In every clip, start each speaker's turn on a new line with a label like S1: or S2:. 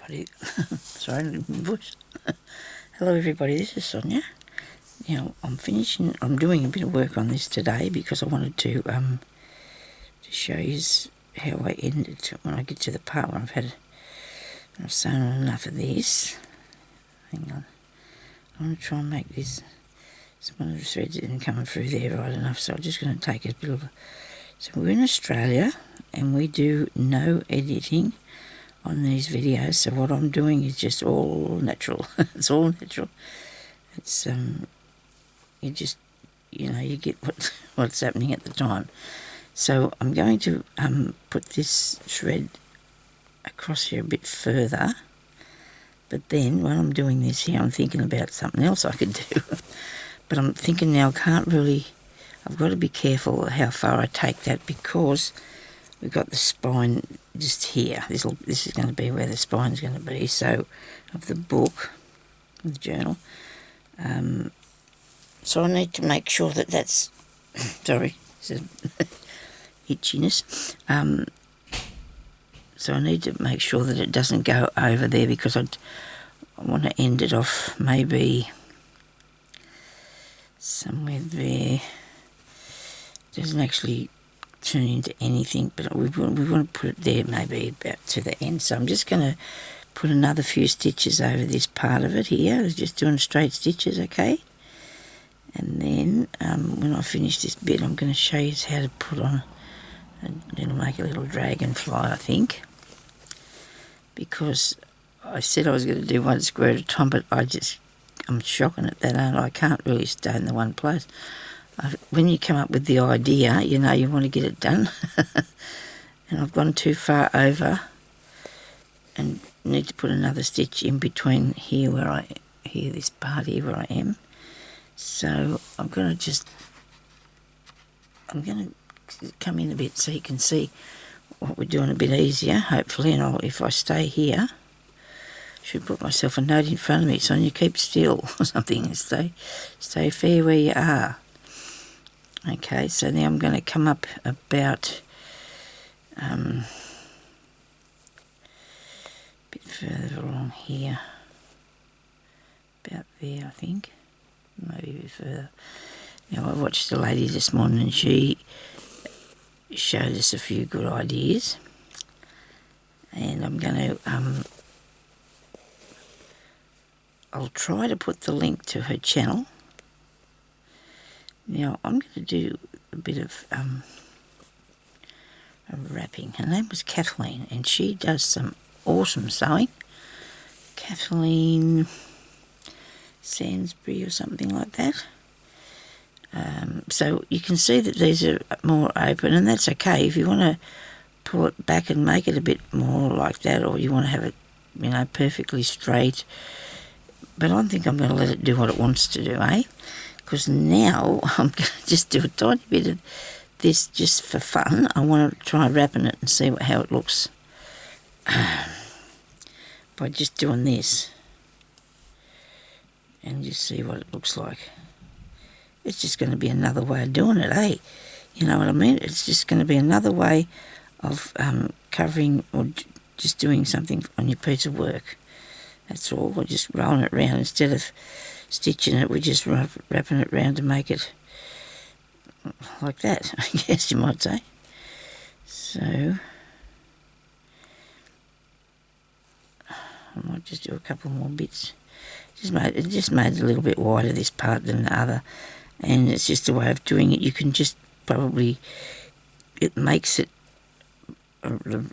S1: everybody. Sorry, my voice. Hello everybody, this is Sonya. Now I'm doing a bit of work on this today because I wanted to show you how I end it when I get to the part where I've sewn on enough of this. Hang on. I want to try and make this, one of the threads isn't coming through there right enough, so I'm just going to take a bit of so we're in Australia and we do no editing on these videos, so what I'm doing is just all natural. It's all natural. It's you just, you get what's happening at the time. So I'm going to put this thread across here a bit further, but then when I'm doing this here I'm thinking about something else I could do. But I'm thinking now I've got to be careful how far I take that because we've got the spine just here. This is going to be where the spine is going to be. So of the book, the journal. So I need to make sure that that's sorry, it's itchiness. So I need to make sure that it doesn't go over there because I want to end it off maybe somewhere there. It doesn't actually turn into anything, but we want to put it there maybe about to the end. So I'm just going to put another few stitches over this part of it here. Just doing straight stitches, okay? And then when I finish this bit, I'm going to show you how to put on, it'll make a little dragonfly, I think, because I said I was going to do one square at a time, but I'm shocking at that, aren't I? I can't really stay in the one place. When you come up with the idea, you want to get it done. And I've gone too far over and need to put another stitch in between here this part here where I am. So I'm going to come in a bit so you can see what we're doing a bit easier, hopefully. And if I stay here, I should put myself a note in front of me, Sonya, keep still or something, and stay fair where you are. Okay, so now I'm going to come up about a bit further along here, about there I think, maybe a bit further. Now I watched a lady this morning and she showed us a few good ideas, and I'm going to, I'll try to put the link to her channel. Now, I'm going to do a bit of wrapping. Her name was Kathleen, and she does some awesome sewing. Kathleen Sainsbury or something like that. So you can see that these are more open, and that's okay. If you want to pull it back and make it a bit more like that, or you want to have it, perfectly straight. But I think I'm going to let it do what it wants to do, eh? Because now I'm going to just do a tiny bit of this just for fun. I want to try wrapping it and see how it looks by just doing this. And just see what it looks like. It's just going to be another way of doing it, eh? You know what I mean? It's just going to be another way of covering or just doing something on your piece of work. That's all. We're just rolling it around instead of stitching it. We're just wrapping it around to make it like that, I guess you might say. So I might just do a couple more bits. It just made it a little bit wider, this part, than the other, and it's just a way of doing it. You can just it makes it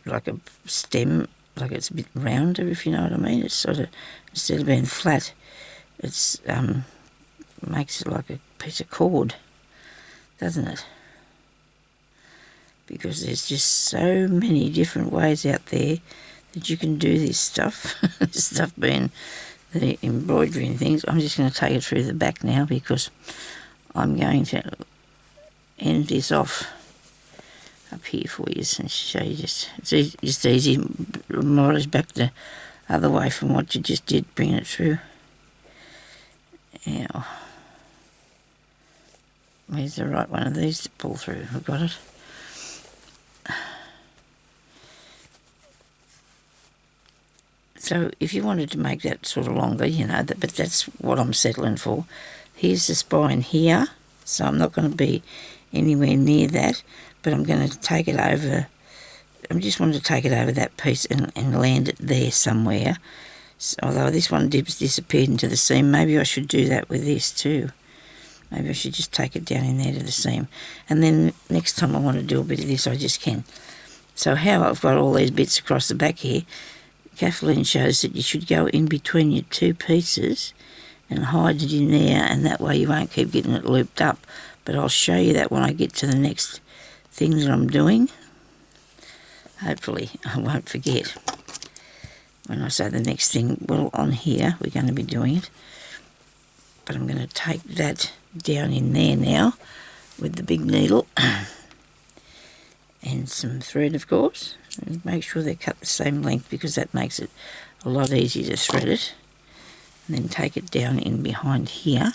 S1: like a stem, like it's a bit rounder, if you know what I mean. It's sort of, instead of being flat, it's makes it like a piece of cord, doesn't it? Because there's just so many different ways out there that you can do this stuff. This stuff being the embroidery and things. I'm just going to take it through the back now because I'm going to end this off up here for you and show you it's easy. More is back the other way from what you just did, bringing it through. Now, where's the right one of these to pull through? I've got it. So if you wanted to make that sort of longer, you know, but that's what I'm settling for. Here's the spine here, so I'm not going to be anywhere near that, but I'm going to take it over. I just wanted to take it over that piece and land it there somewhere. So, although this one disappeared into the seam, maybe I should do that with this too. Maybe I should just take it down in there to the seam. And then next time I want to do a bit of this, I just can. So how I've got all these bits across the back here, Kathleen shows that you should go in between your two pieces and hide it in there, and that way you won't keep getting it looped up. But I'll show you that when I get to the next thing that I'm doing. Hopefully I won't forget. When I say the next thing, well, on here we're going to be doing it. But I'm going to take that down in there now with the big needle and some thread, of course. And make sure they're cut the same length, because that makes it a lot easier to thread it. And then take it down in behind here.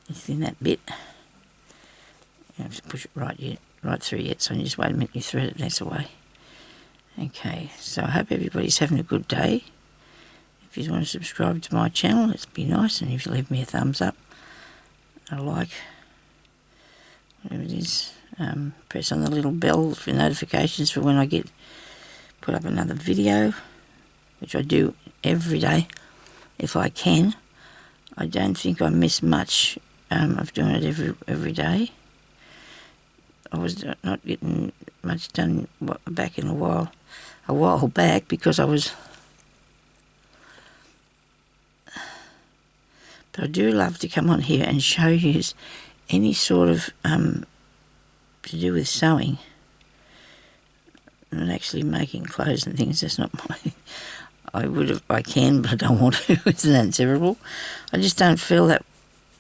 S1: It's in that bit. You have to push it right through yet, so just wait a minute, you thread it, that's away. Okay, so I hope everybody's having a good day. If you want to subscribe to my channel, it'd be nice, and if you leave me a thumbs up, a like, whatever it is, press on the little bell for notifications for when I put up another video, which I do every day if I can. I don't think I miss much of doing it every day. I was not getting much done back in a while back, because I was. But I do love to come on here and show you any sort of to do with sewing and actually making clothes and things. That's not my. I can, but I don't want to. Isn't that terrible? I just don't feel that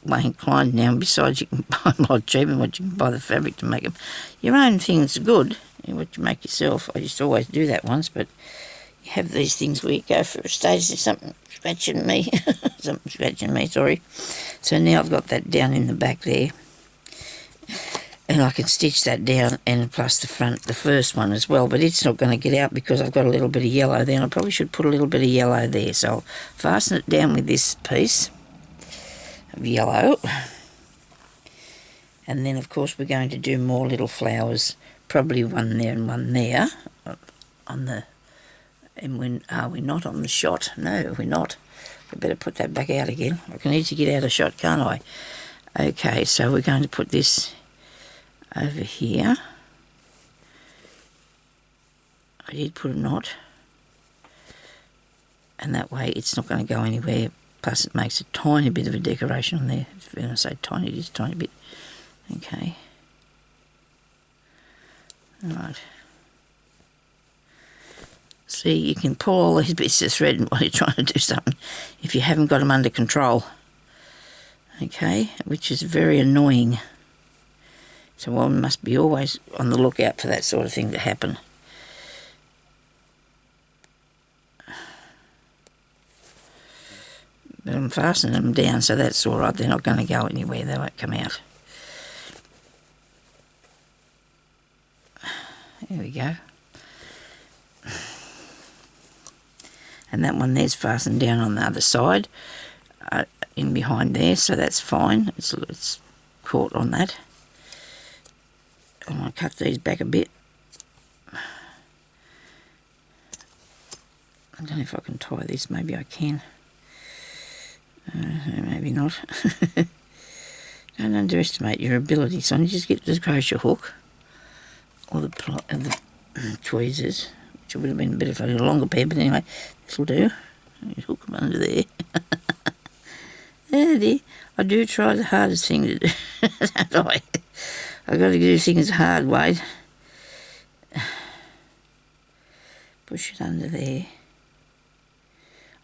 S1: way inclined now. And besides, you can buy a lot cheaper than what you can buy the fabric to make them. Your own thing's good, what you make yourself. I used to always do that once, but you have these things where you go for a stage. There's something scratching me. Sorry. So now I've got that down in the back there. And I can stitch that down, and plus the first one as well, but it's not going to get out because I've got a little bit of yellow there, and I probably should put a little bit of yellow there. So I'll fasten it down with this piece of yellow. And then, of course, we're going to do more little flowers, probably one there and one there. Are we not on the shot? No, we're not. We better put that back out again. I can easily get out of shot, can't I? Okay, so we're going to put this over here. I did put a knot, and that way it's not going to go anywhere, plus it makes a tiny bit of a decoration on there. When I say tiny, just a tiny bit. Okay. Alright. See, you can pull all these bits of thread while you're trying to do something if you haven't got them under control. Okay, which is very annoying. So one must be always on the lookout for that sort of thing to happen. But I'm fastening them down, so that's all right. They're not going to go anywhere. They won't come out. There we go. And that one there's fastened down on the other side, in behind there, so that's fine. It's caught on that. I'm going to cut these back a bit. I don't know if I can tie this. Maybe I can. Maybe not. Don't underestimate your ability, Sonya. Just get the crochet hook or the tweezers, which would have been a bit of a longer pair, but anyway, this will do. Hook them under there. There, dear. I do try the hardest thing to do, don't I? I've got to do things the hard way. Push it under there.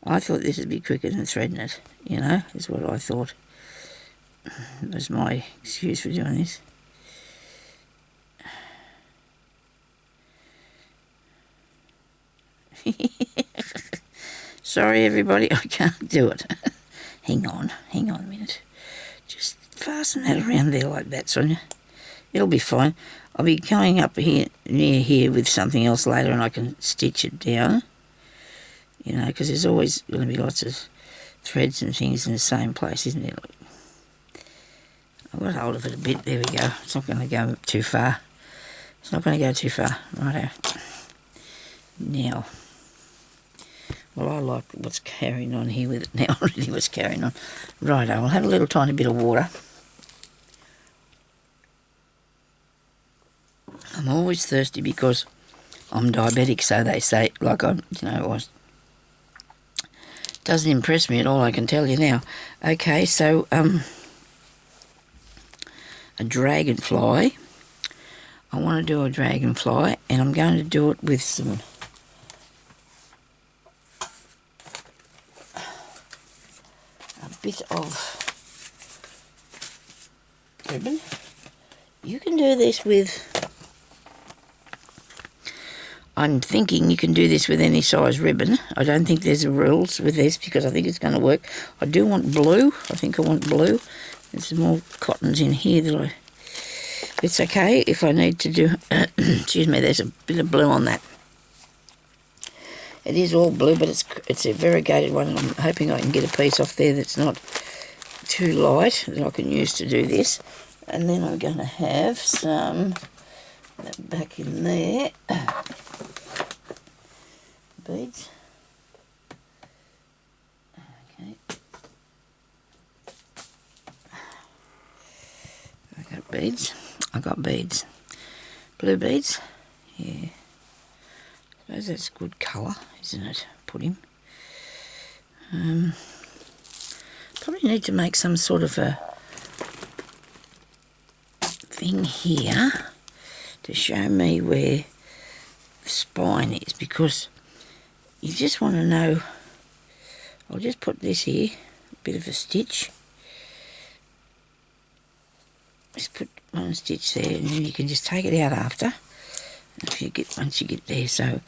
S1: I thought this would be quicker than threading it, you know, is what I thought. That was my excuse for doing this. Sorry everybody, I can't do it. Hang on a minute. Just fasten that around there like that, Sonya. It'll be fine. I'll be going up here near here with something else later, and I can stitch it down. you know, because there's always going to be lots of threads and things in the same place, isn't it? I've got hold of it a bit. There we go. It's not going to go too far. It's not going to go too far. Righto. Now, well, I like what's carrying on here with it now. Really what's carrying on. Righto, I'll have a little tiny bit of water. I'm always thirsty because I'm diabetic, so they say, like doesn't impress me at all, I can tell you now. Okay, so a dragonfly. I want to do a dragonfly, and I'm going to do it with some a bit of ribbon. You can do this with, I'm thinking you can do this with any size ribbon. I don't think there's rules with this because I think it's going to work. I do want blue. I think I want blue. There's some more cottons in here that it's okay if I need to do, excuse me, there's a bit of blue on that. It is all blue, but it's a variegated one, and I'm hoping I can get a piece off there that's not too light that I can use to do this. And then I'm going to have some back in there. Beads. Okay. I got beads. Blue beads. Yeah. I suppose that's good colour, isn't it? Put him. Probably need to make some sort of a thing here to show me where the spine is, because you just want to know. I'll just put this here, a bit of a stitch. Just put one stitch there, and then you can just take it out after. Once you get there. So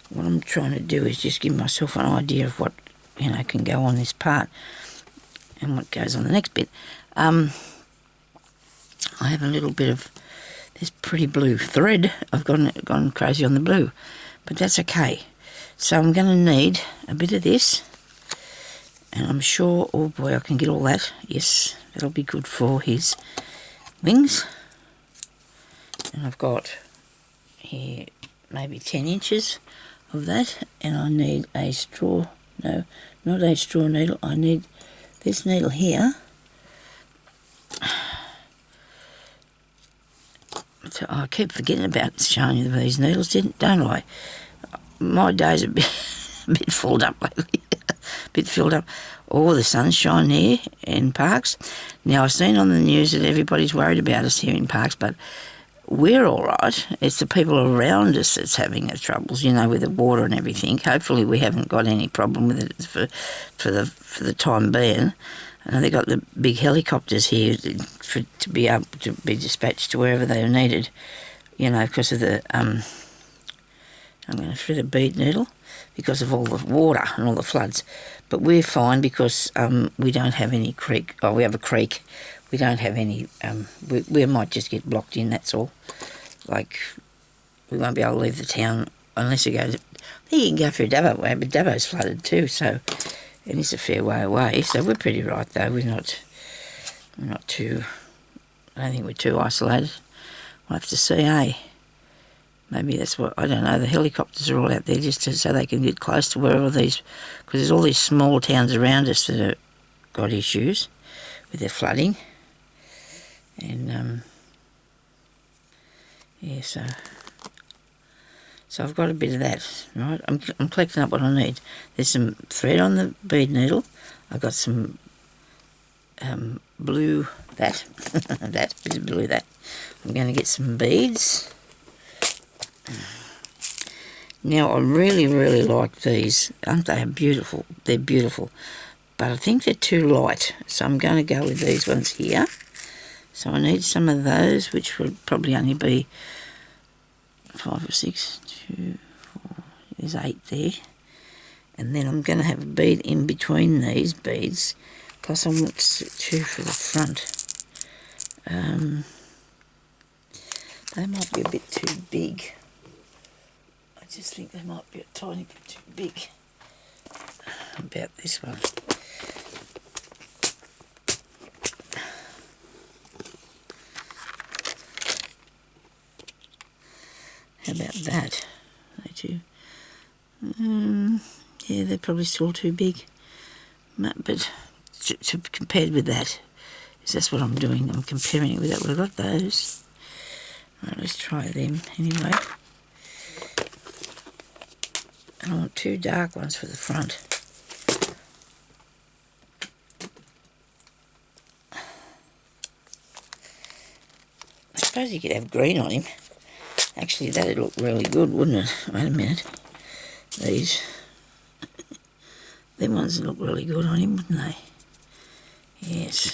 S1: what I'm trying to do is just give myself an idea of what can go on this part and what goes on the next bit. I have a little bit of this pretty blue thread. I've gone crazy on the blue, but that's okay. So I'm going to need a bit of this, and I'm sure, oh boy, I can get all that. Yes, that'll be good for his wings. And I've got here maybe 10 inches of that, and I need a straw, no, not a straw needle, I need this needle here. So I keep forgetting about showing you these needles, don't I? My days are a bit filled up lately. A bit filled up. Oh, the sunshine here in Parks. Now, I've seen on the news that everybody's worried about us here in Parks, but we're all right. It's the people around us that's having the troubles, with the water and everything. Hopefully we haven't got any problem with it for the time being. And they've got the big helicopters here to be able to be dispatched to wherever they are needed, because of the... I'm going to thread a bead needle because of all the water and all the floods. But we're fine because we don't have any creek. Oh, we have a creek. We don't have any... we might just get blocked in, that's all. Like, we won't be able to leave the town unless you go... You can go through Dubbo way, but Dubbo's flooded too, so... And it's a fair way away, so we're pretty right though. We're not too... I don't think we're too isolated. We'll have to see, eh? Maybe that's what... I don't know, the helicopters are all out there just so they can get close to where all these... Because there's all these small towns around us that have got issues with their flooding. And, yeah, so I've got a bit of that, right? I'm collecting up what I need. There's some thread on the bead needle. I've got some blue, bit of blue, that. I'm going to get some beads. Now, I really, really like these. Aren't they beautiful? They're beautiful. But I think they're too light, so I'm going to go with these ones here. So I need some of those, which would probably only be 5 or 6, 2, 4, there's 8 there. And then I'm going to have a bead in between these beads, plus I want 2 for the front. They might be a bit too big. I just think they might be a tiny bit too big. about this one? How about that? They too. Yeah, they're probably still too big. But compared with that, that's what I'm doing. I'm comparing it with that. Well, I've got those. Right, let's try them anyway. And I want 2 dark ones for the front. I suppose you could have green on him. Actually, that'd look really good, wouldn't it? Wait a minute. These. Them ones look really good on him, wouldn't they? Yes.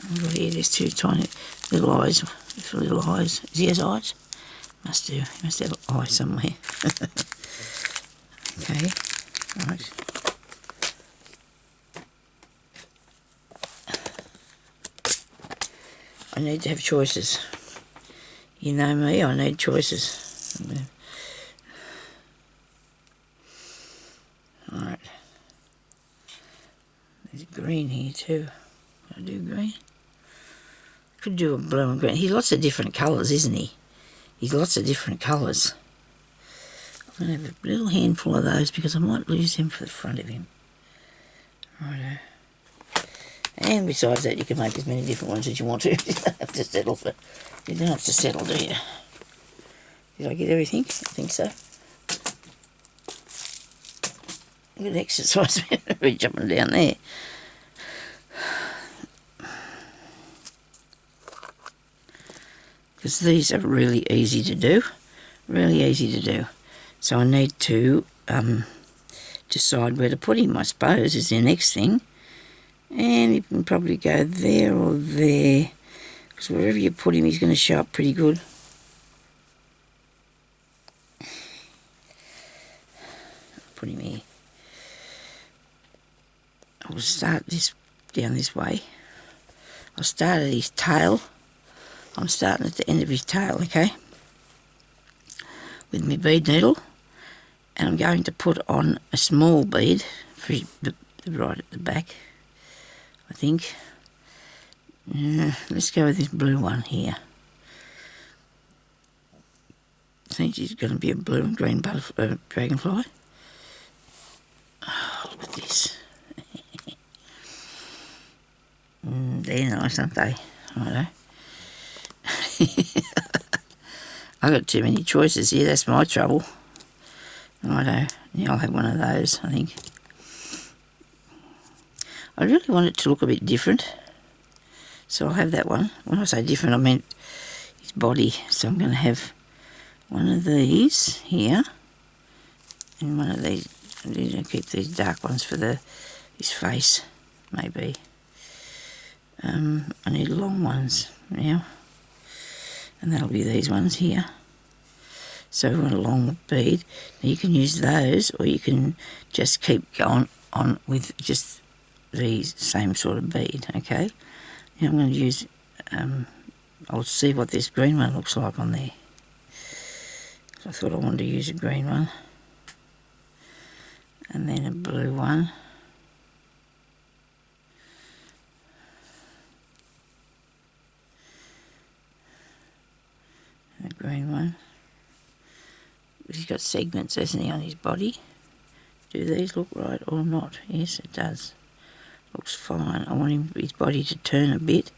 S1: I've got here, there's 2 tiny little eyes. Little eyes. Does he has eyes? Must do. He must have an eye somewhere. Okay. Right. I need to have choices. You know me, I need choices. Alright. There's green here too. Can I do green? Could do a blue and green. He's lots of different colours, isn't he? He's lots of different colours. I'm going to have a little handful of those because I might lose them for the front of him. Righto. And besides that, you can make as many different ones as you want to. You don't have to settle for... You don't have to settle, do you? Did I get everything? I think so. Good exercise. We're jumping down there. Because these are really easy to do. Really easy to do. So I need to decide where to put him, I suppose, is the next thing. And you can probably go there or there. Because wherever you put him, he's going to show up pretty good. Put him here. I will start this down this way. I'll start at his tail. I'm starting at the end of his tail, okay? With my bead needle. And I'm going to put on a small bead for right at the back, I think. Let's go with this blue one here. I think she's going to be a blue and green butterfly, dragonfly. Oh, look at this. They're nice, aren't they? Righto. I've got too many choices here, that's my trouble. Righto. Yeah, I'll have one of those, I think. I really want it to look a bit different. So I'll have that one. When I say different, I mean his body. So I'm going to have one of these here. And one of these. I'm going to keep these dark ones for his face, maybe. I need long ones now. And that'll be these ones here. So we want a long bead. Now you can use those, or you can just keep going on with just the same sort of bead, okay? Now I'm going to use, I'll see what this green one looks like on there. So I thought I wanted to use a green one. And then a blue one. And a green one. He's got segments, hasn't he, on his body? Do these look right or not? Yes, it does. Looks fine. I want his body to turn a bit.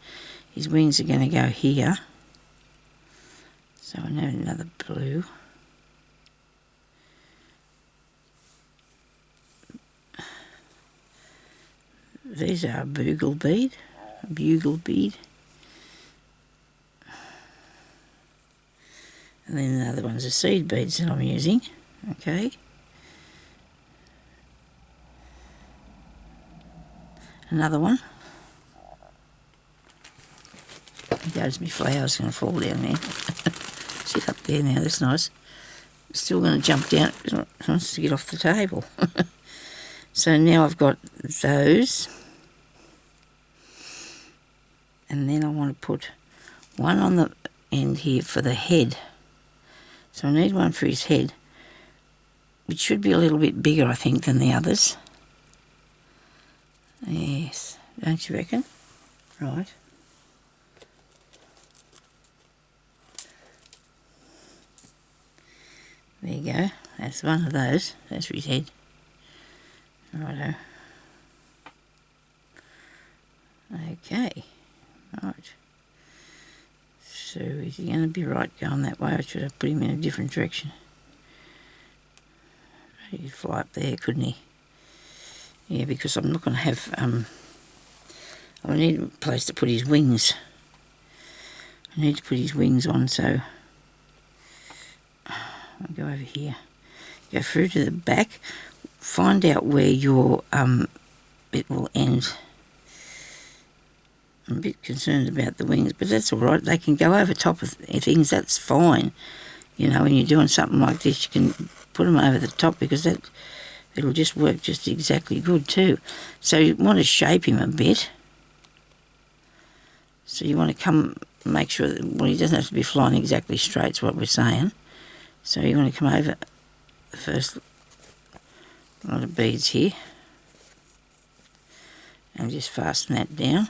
S1: His wings are going to go here. So I need another blue. These are a bugle bead. A bugle bead. And then the other one's a seed beads that I'm using. Okay. Another one. There's my flower's going to fall down there. Sit up there now, that's nice. Still going to jump down. It wants to get off the table. So now I've got those. And then I want to put one on the end here for the head. So I need one for his head. which should be a little bit bigger, I think, than the others. Yes, don't you reckon? Right. There you go. That's one of those. That's his head. Righto. Okay. Right. So is he going to be right going that way? I should have put him in a different direction. He'd fly up there, couldn't he? Yeah, because I'm not going to have... I need a place to put his wings. I need to put his wings on, so... I'll go over here. Go through to the back. Find out where your bit will end. I'm a bit concerned about the wings, but that's all right. They can go over top of things. That's fine. You know, when you're doing something like this, you can put them over the top because it'll just work just exactly good too. So you want to shape him a bit. So you want to make sure that, well, he doesn't have to be flying exactly straight, is what we're saying. So you want to come over the first lot of beads here and just fasten that down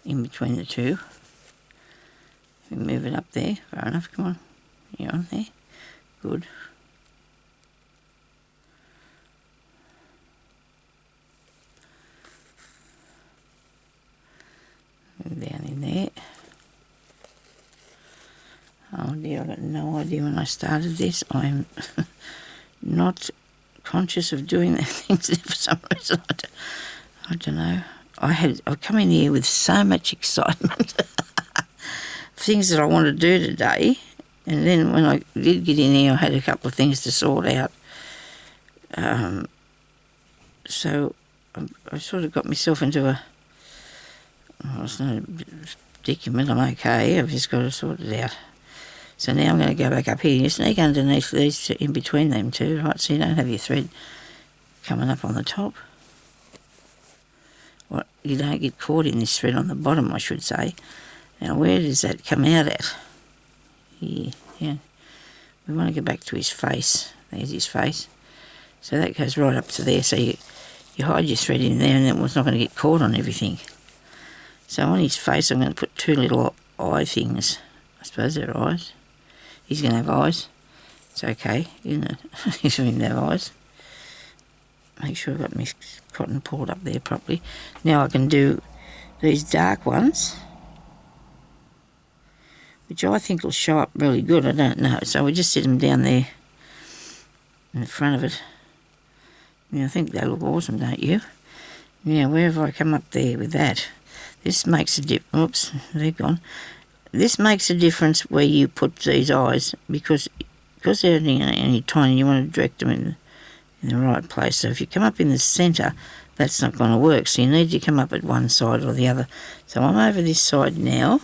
S1: in between the two. We move it up there, far enough, come on, you're on there, good. Down in there. Oh dear, I've got no idea when I started this. I'm not conscious of doing the things for some reason. I don't know. I've come in here with so much excitement. Things that I want to do today. And then when I did get in here, I had a couple of things to sort out. So I sort of got myself into it's not a predicament. I'm okay. I've just got to sort it out. So now I'm going to go back up here. You sneak underneath these two, in between them two, right? So you don't have your thread coming up on the top. Well, you don't get caught in this thread on the bottom, I should say. Now, where does that come out at? Here, yeah. We want to go back to his face. There's his face. So that goes right up to there. So you hide your thread in there and then it's not going to get caught on everything. So on his face, I'm going to put two little eye things. I suppose they're eyes. He's going to have eyes. It's okay, isn't it? He's going to have eyes. Make sure I've got my cotton pulled up there properly. Now I can do these dark ones, which I think will show up really good. I don't know. So we just sit them down there in the front of it. Yeah, I think they look awesome, don't you? Now, wherever I come up there with that, this makes a difference. Oops, they're gone. This makes a difference where you put these eyes because they're only tiny, you want to direct them in the right place. So if you come up in the centre, that's not going to work. So you need to come up at one side or the other. So I'm over this side now.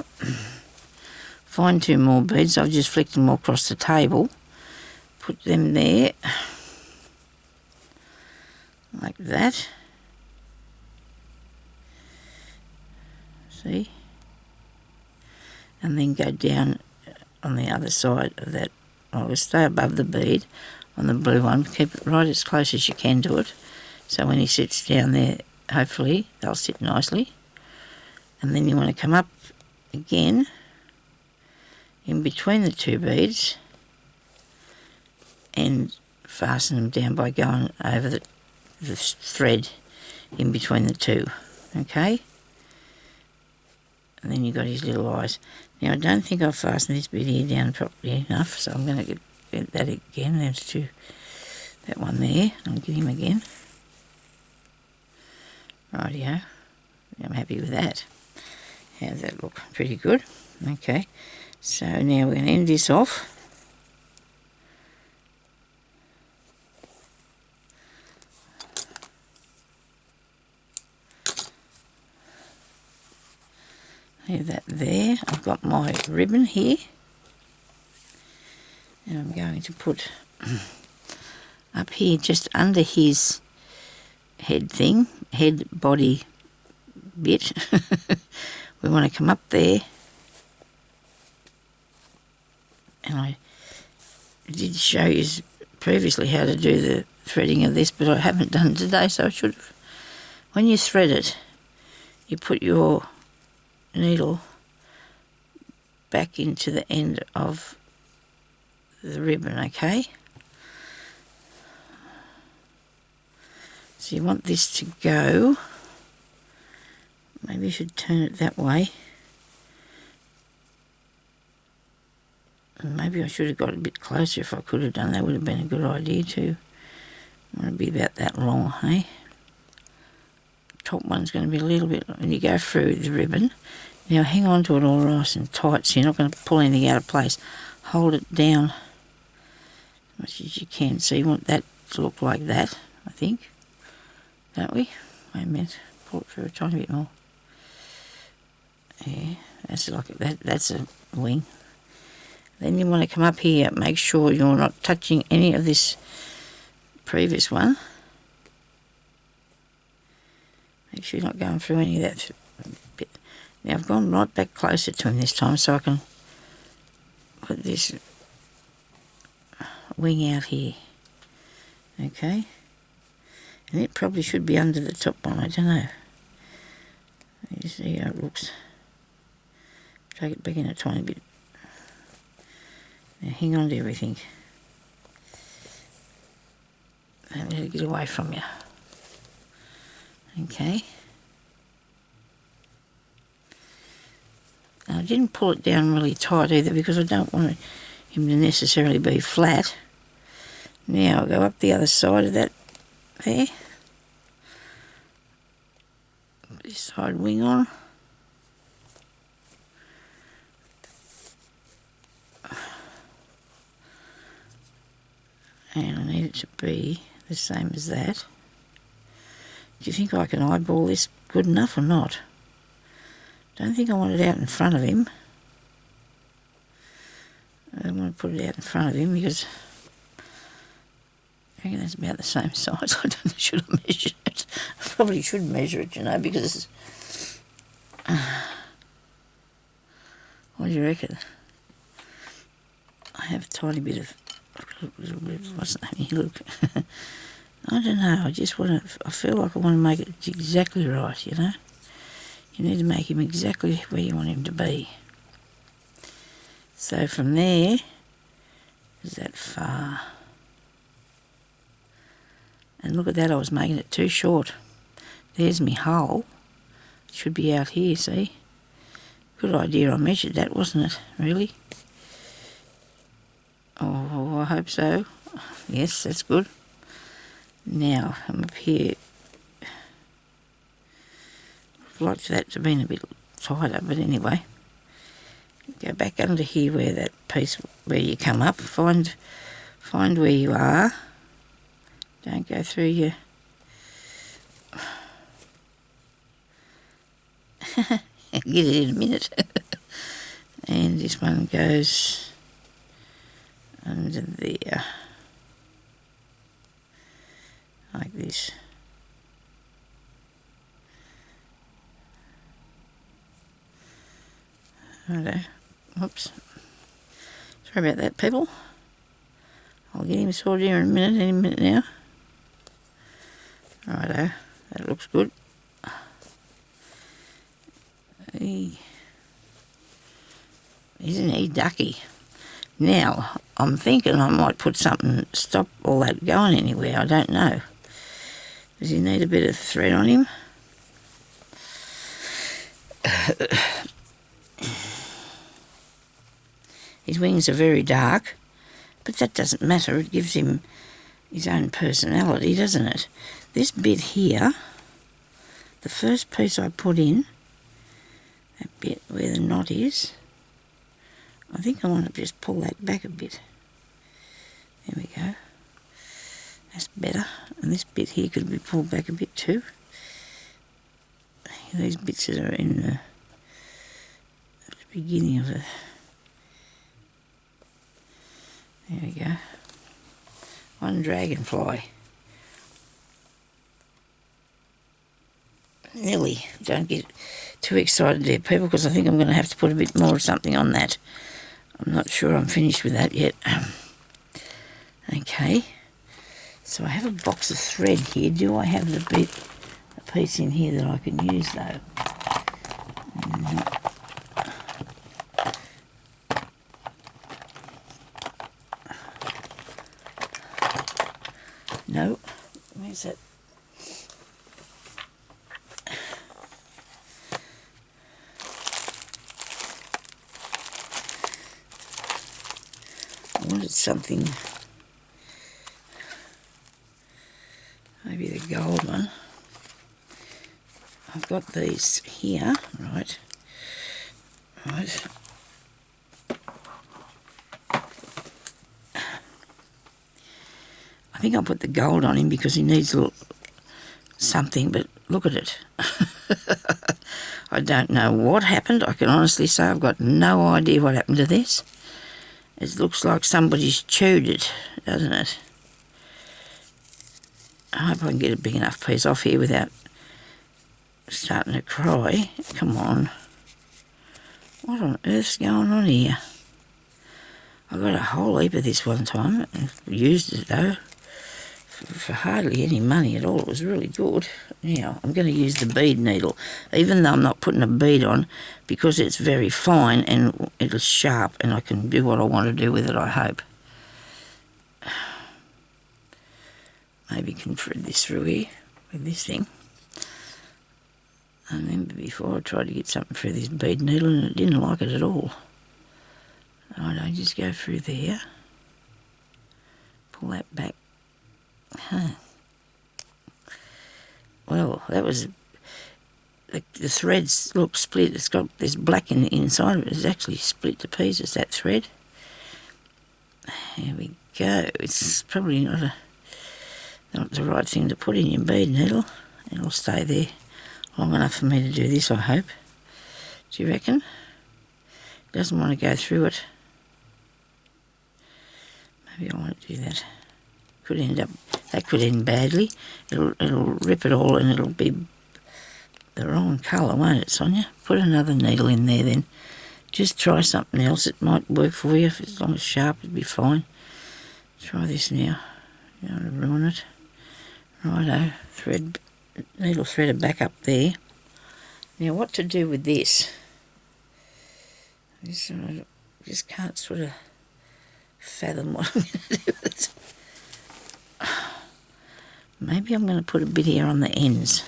S1: Find two more beads. I've just flicked them all across the table. Put them there. Like that. See? And then go down on the other side of that. I will stay above the bead on the blue one. Keep it right as close as you can to it. So when he sits down there, hopefully they'll sit nicely. And then you want to come up again in between the two beads and fasten them down by going over the thread in between the two. Okay? And then you've got his little eyes. Now, I don't think I've fastened this bit here down properly enough, so I'm going to get that again. There's that one there. I'll get him again. Rightio. I'm happy with that. How's that look? Pretty good. Okay. So now we're going to end this off. Leave that there. I've got my ribbon here. And I'm going to put up here just under his head body bit. We want to come up there. And I did show you previously how to do the threading of this, but I haven't done it today, so I should have. When you thread it, you put your needle back into the end of the ribbon, okay? So you want this to go, maybe you should turn it that way. And maybe I should have got a bit closer if I could have done that. Would have been a good idea too. I want to be about that long, hey? Top one's going to be a little bit, when you go through the ribbon, now hang on to it all nice and tight so you're not going to pull anything out of place. Hold it down as much as you can. So you want that to look like that, I think. Don't we? Wait a minute. Pull it through a tiny bit more. Yeah, that's like that. That's a wing. Then you want to come up here. Make sure you're not touching any of this previous one. Make sure you're not going through any of that bit. Now I've gone right back closer to him this time so I can put this wing out here. Okay. And it probably should be under the top one, I don't know. You see how it looks. Take it back in a tiny bit. Now hang on to everything. Don't let it get away from you. Okay. Now I didn't pull it down really tight either because I don't want him to necessarily be flat. Now I'll go up the other side of that there. Put this side wing on. And I need it to be the same as that. Do you think I can eyeball this good enough or not? Don't think I want it out in front of him. I don't want to put it out in front of him because I reckon that's about the same size. I don't know, should I measure it? I probably should measure it, you know, because what do you reckon? I have a tiny bit of, what's that? Look. I don't know, I just want to, I feel like I want to make it exactly right, you know. You need to make him exactly where you want him to be. So from there, is that far? And look at that, I was making it too short. There's me hole. It should be out here, see? Good idea, I measured that, wasn't it? Really? Oh, I hope so. Yes, that's good. Now, I'm up here. I'd like that to have been a bit tighter, but anyway. Go back under here where that piece, where you come up. Find where you are. Don't go through your... Get it in a minute. And this one goes under there. Like this. Righto. Whoops. Sorry about that, people. I'll get him sorted here in a minute, any minute now. Righto. That looks good. Isn't he ducky? Now, I'm thinking I might put something, stop all that going anywhere, I don't know. Does he need a bit of thread on him? His wings are very dark, but that doesn't matter. It gives him his own personality, doesn't it? This bit here, the first piece I put in, that bit where the knot is, I think I want to just pull that back a bit. There we go. That's better. And this bit here could be pulled back a bit too. These bits that are in the beginning of it. There we go. One dragonfly. Nearly. Don't get too excited there, people, because I think I'm going to have to put a bit more of something on that. I'm not sure I'm finished with that yet. Okay. So I have a box of thread here. Do I have a piece in here that I can use though? No. Where's that? I wanted something, maybe the gold one. I've got these here, right. I think I'll put the gold on him because he needs a little something, but look at it. I don't know what happened. I can honestly say I've got no idea what happened to this. It looks like somebody's chewed it, doesn't it? I hope I can get a big enough piece off here without starting to cry. Come on. What on earth's going on here? I got a whole heap of this one time. I used it though for hardly any money at all. It was really good. Now I'm going to use the bead needle, even though I'm not putting a bead on, because it's very fine and it's sharp and I can do what I want to do with it, I hope. Maybe can thread this through here with this thing. And then before I tried to get something through this bead needle and it didn't like it at all. I just go through there, pull that back. Well, that was, the threads look split. It's got this black in the inside of it. It's actually split to pieces, that thread. Here we go. It's probably not the right thing to put in your bead needle. It'll stay there long enough for me to do this, I hope. Do you reckon? Doesn't want to go through it. Maybe I won't do that. That could end badly. It'll rip it all and it'll be the wrong colour, won't it, Sonya? Put another needle in there then. Just try something else. It might work for you. As long as it's sharp, it'll be fine. Try this now. You don't want to ruin it. Righto. Needle threader back up there. Now what to do with this? I just can't sort of fathom what I'm going to do with it. Maybe I'm going to put a bit here on the ends.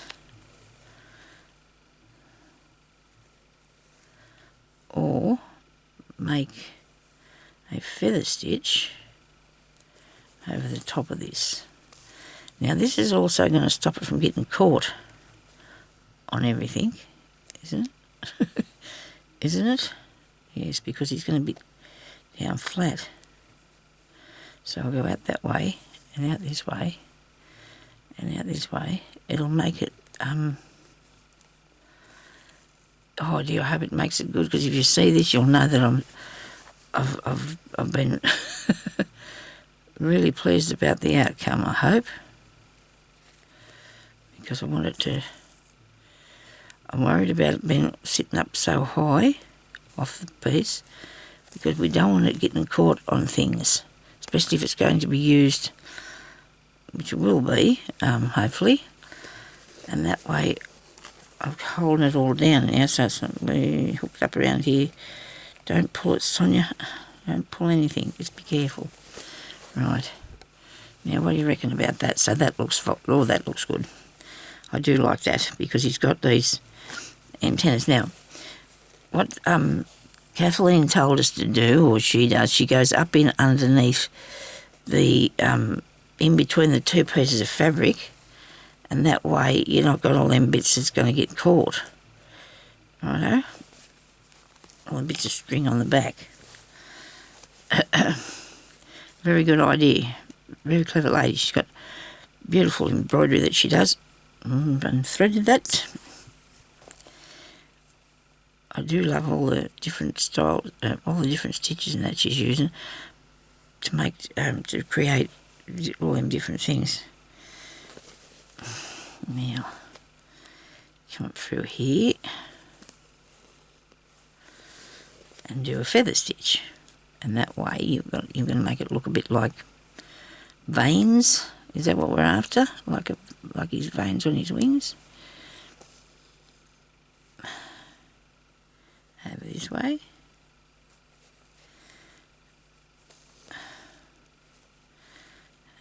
S1: Or make a feather stitch over the top of this. Now this is also going to stop it from getting caught on everything, isn't it? Isn't it? Yes, because he's going to be down flat. So I'll go out that way and out this way and out this way. It'll make it, oh dear, I hope it makes it good, because if you see this you'll know that I've been really pleased about the outcome, I hope. Because I want it to, I'm worried about it being sitting up so high off the piece, because we don't want it getting caught on things, especially if it's going to be used, which it will be, hopefully. And that way I'm holding it all down now, so it's not really hooked up around here. Don't pull it, Sonya. Don't pull anything. Just be careful. Right. Now, what do you reckon about that? So that looks, oh, that looks good. I do like that, because he's got these antennas. Now, what Kathleen told us to do, or she does, she goes up in underneath the, in between the two pieces of fabric, and that way you're not got all them bits that's going to get caught. Righto? All the bits of string on the back. Very good idea. Very clever lady. She's got beautiful embroidery that she does. And threaded that. I do love all the different styles, all the different stitches and that she's using to make, to create all them different things. Now, come up through here and do a feather stitch, and that way you're going to make it look a bit like veins. Is that what we're after? Like his veins on his wings? Over this way.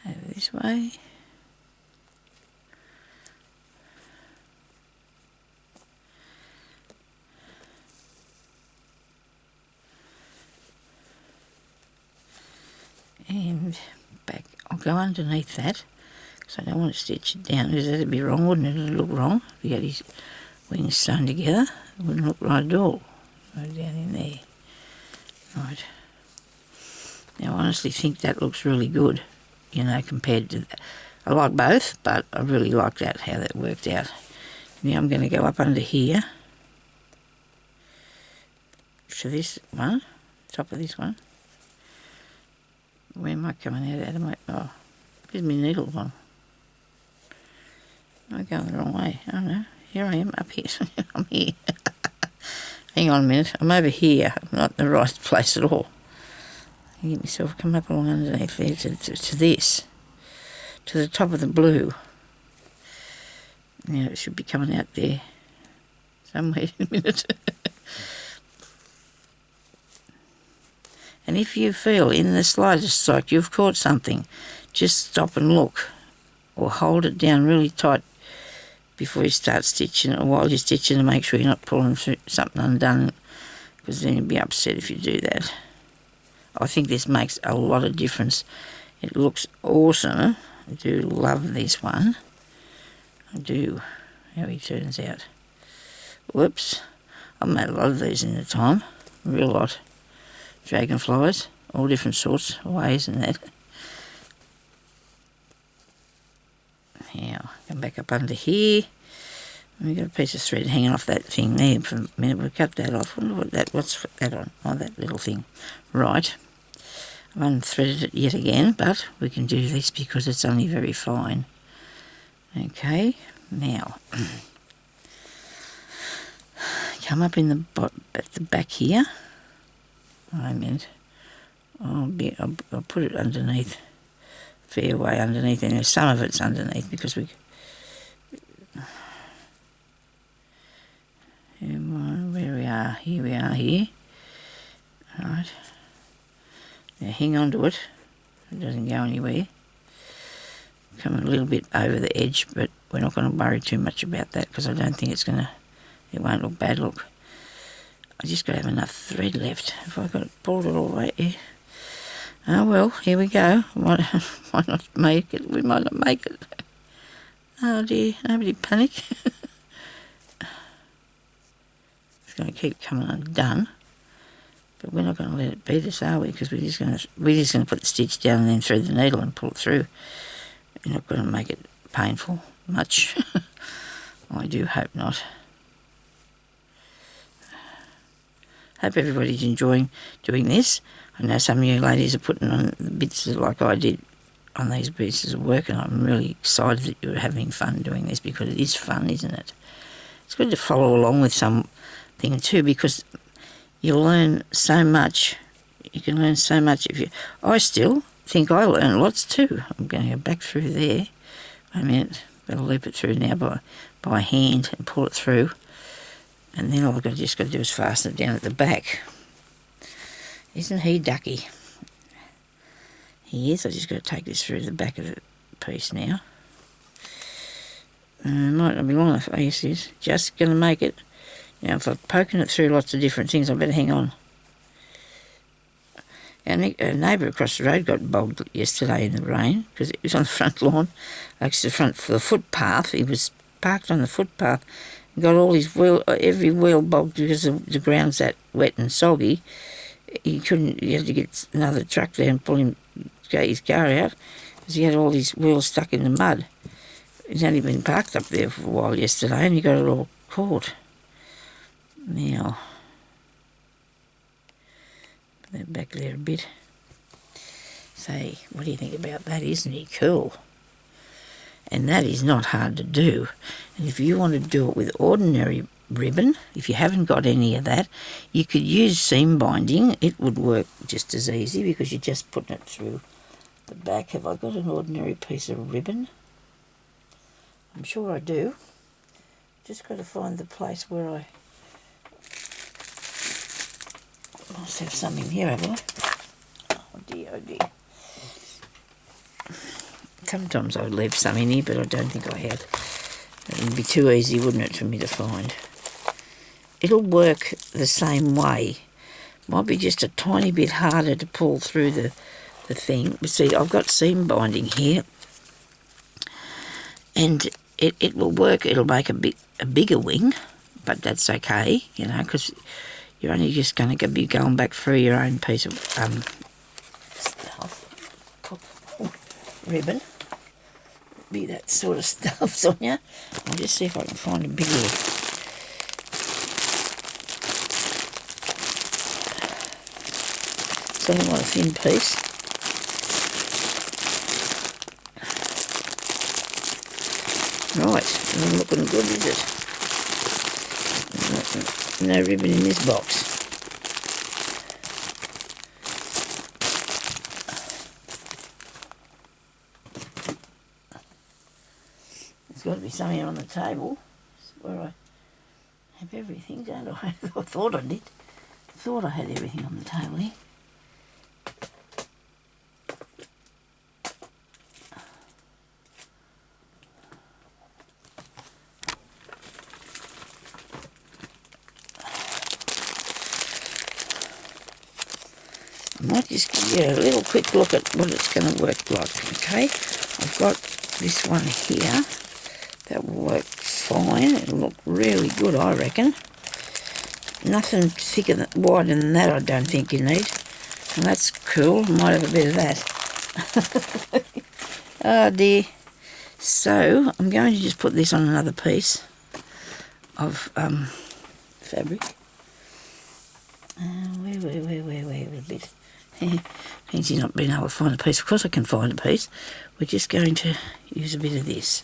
S1: Over this way. And back. I'll go underneath that because I don't want to stitch it down because that'd be wrong, wouldn't it? It'd look wrong if you had his wings sewn together. It wouldn't look right at all. Right down in there. Right. Now I honestly think that looks really good, you know, compared to that. I like both, but I really like that, how that worked out. Now I'm going to go up under here to this one, top of this one. Where am I coming out of my... Oh, here's my needle one. I'm going the wrong way. I don't know. Here I am, up here. I'm here. Hang on a minute. I'm over here. I'm not in the right place at all. I get myself come up along underneath there to this. To the top of the blue. Now it should be coming out there somewhere in a minute. And if you feel in the slightest like you've caught something, just stop and look. Or hold it down really tight before you start stitching, or while you're stitching, to make sure you're not pulling through something undone, because then you'll be upset if you do that. I think this makes a lot of difference. It looks awesome. I do love this one. I do. How he turns out. Whoops. I've made a lot of these in the time. A real lot. Dragonflies. All different sorts of ways and that. Now, come back up under here. We've got a piece of thread hanging off that thing there for a minute. We'll cut that off. What's that on? Oh, that little thing. Right. I've unthreaded it yet again, but we can do this because it's only very fine. Okay, now come up in at the back here. I meant I'll put it underneath, fair way underneath, and some of it's underneath because we. Where we are, here we are here. Right. Now hang on to it. It doesn't go anywhere. Come a little bit over the edge, but we're not going to worry too much about that because I don't think it won't look bad. Look, I just got to have enough thread left. If I got it pulled it all the way here. Oh well, here we go. Might not make it. We might not make it. Oh dear, nobody panic. It's going to keep coming undone. But we're not going to let it beat us, are we? Because we're just going to put the stitch down and then thread the needle and pull it through. We're not going to make it painful much. I do hope not. Hope everybody's enjoying doing this. I know some of you ladies are putting on the bits like I did on these pieces of work, and I'm really excited that you're having fun doing this because it is fun, isn't it? It's good to follow along with something too because you'll learn so much. You can learn so much if you... I still think I learn lots too. I'm going to go back through there. Wait a minute. I'll loop it through now by hand and pull it through. And then all I've just got to do is fasten it down at the back. Isn't he ducky? He is. I just got to take this through the back of the piece now. Might not be long enough. Oh, yes, it is. Just going to make it. Now, if I'm poking it through lots of different things, I better hang on. Our neighbour across the road got bogged yesterday in the rain because it was on the front lawn, like for the footpath. He was parked on the footpath and got all his every wheel bogged because the ground's that wet and soggy. He had to get another truck there and pull him, get his car out because he had all his wheels stuck in the mud. He's only been parked up there for a while yesterday and he got it all caught. Now, put that back there a bit. Say, what do you think about that? Isn't he cool? And that is not hard to do. And if you want to do it with ordinary ribbon, if you haven't got any of that, you could use seam binding. It would work just as easy because you're just putting it through the back. Have I got an ordinary piece of ribbon? I'm sure I do. Just got to find the place where I must have some in here, have I? Oh dear, oh dear. Sometimes I would leave some in here, but I don't think I have. It would be too easy, wouldn't it, for me to find? It'll work the same way. Might be just a tiny bit harder to pull through the thing. But see, I've got seam binding here, and it will work. It'll make a bigger wing, but that's okay, you know, because you're only just going to be going back through your own piece of stuff. Ribbon. Be that sort of stuff, Sonya. I'll just see if I can find a bigger. It's only one thin piece. Right, not looking good, is it? No ribbon in this box. There's got to be something on the table. It's where I have everything, don't I? I thought I did. I thought I had everything on the table here. I might just give you a little quick look at what it's going to work like, okay? I've got this one here. That will work fine. It'll look really good, I reckon. Nothing thicker wider than that, I don't think you need. And that's cool. Might have a bit of that. Oh dear. So, I'm going to just put this on another piece of fabric. Where a bit. Fancy not being able to find a piece. Of course I can find a piece. We're just going to use a bit of this.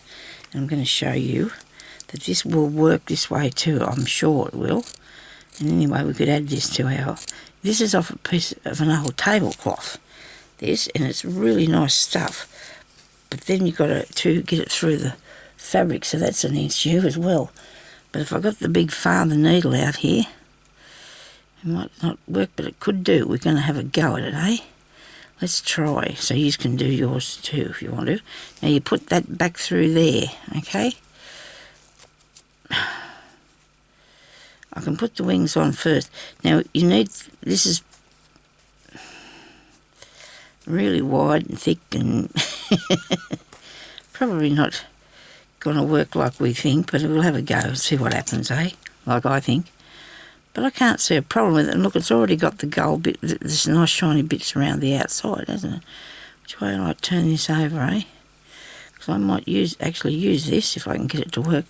S1: And I'm going to show you that this will work this way too. I'm sure it will. And anyway, we could add this to our... This is off a piece of an old tablecloth. This, and it's really nice stuff. But then you've got to get it through the fabric, so that's an issue as well. But if I got the big father needle out here, it might not work, but it could do. We're going to have a go at it, eh? Let's try. So you can do yours too if you want to. Now you put that back through there, okay? I can put the wings on first. Now you need, this is really wide and thick and probably not going to work like we think, but we'll have a go and see what happens, eh? Like I think. But I can't see a problem with it. And look, it's already got the gold bit, this nice shiny bits around the outside, hasn't it? Which way do I turn this over, eh? Because I might actually use this if I can get it to work.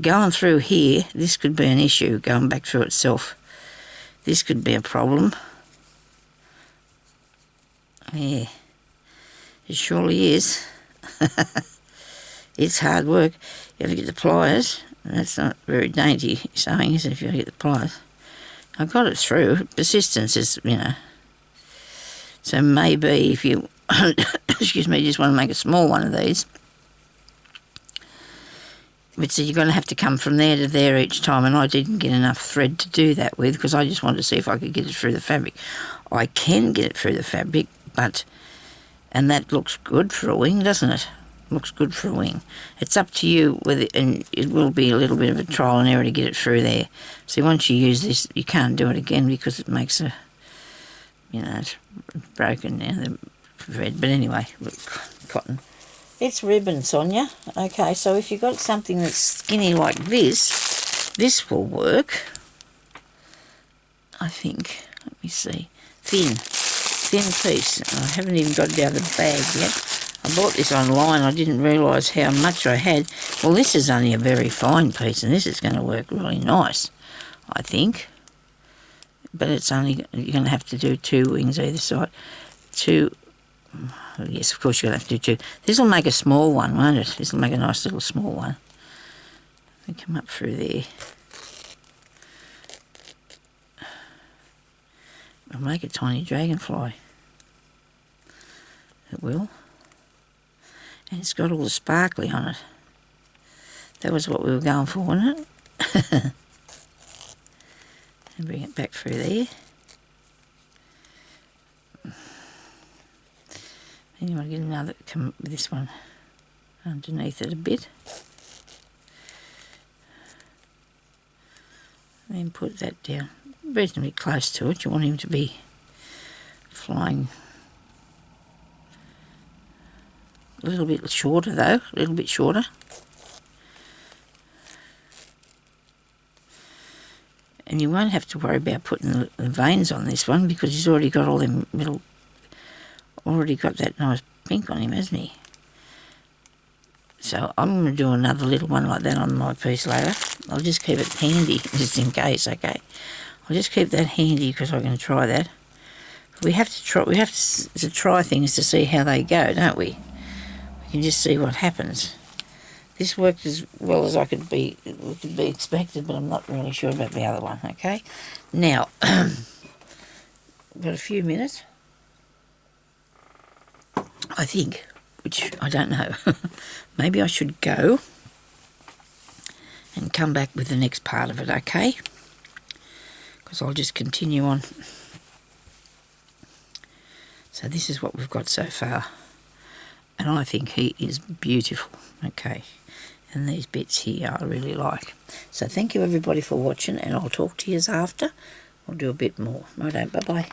S1: Going through here, this could be an issue, going back through itself. This could be a problem. Yeah, it surely is. It's hard work. You have to get the pliers. And that's not very dainty sewing, is it, if you get the pliers? I got it through. Persistence is, you know. So maybe if you, excuse me, just want to make a small one of these. But so you're going to have to come from there to there each time, and I didn't get enough thread to do that with because I just wanted to see if I could get it through the fabric. I can get it through the fabric, but, and that looks good for a wing, doesn't it? Looks good for a wing. It's up to you whether, and it will be a little bit of a trial and error to get it through there. So once you use this, you can't do it again because it makes a, you know, it's broken now, the thread. But anyway, look, cotton. It's ribbon, Sonya. Okay, so if you've got something that's skinny like this will work. I think, let me see, thin piece. I haven't even got it out of the bag yet. I bought this online. I didn't realise how much I had. Well, this is only a very fine piece, and this is going to work really nice, I think. But it's only, you're going to have to do 2 wings either side. 2, yes, of course you're going to have to do 2. This will make a small one, won't it? This will make a nice little small one. And come up through there. I'll make a tiny dragonfly. It will. And it's got all the sparkly on it. That was what we were going for, wasn't it? And bring it back through there. And you want to get another, come with this one underneath it a bit. And then put that down reasonably close to it. You want him to be flying a little bit shorter though, a little bit shorter. And you won't have to worry about putting the veins on this one because he's already got all them middle, already got that nice pink on him, hasn't he? So I'm going to do another little one like that on my piece later. I'll just keep it handy just in case, okay? I'll just keep that handy because I'm going to try that. We have to try things to see how they go, don't we? We can just see what happens. This worked as well as could be expected, but I'm not really sure about the other one, okay? Now, we've got a few minutes, I think, which I don't know. Maybe I should go and come back with the next part of it, okay? Because I'll just continue on. So this is what we've got so far. And I think he is beautiful, okay? And these bits here I really like. So thank you everybody for watching, and I'll talk to you after. I'll do a bit more. Righto, bye-bye.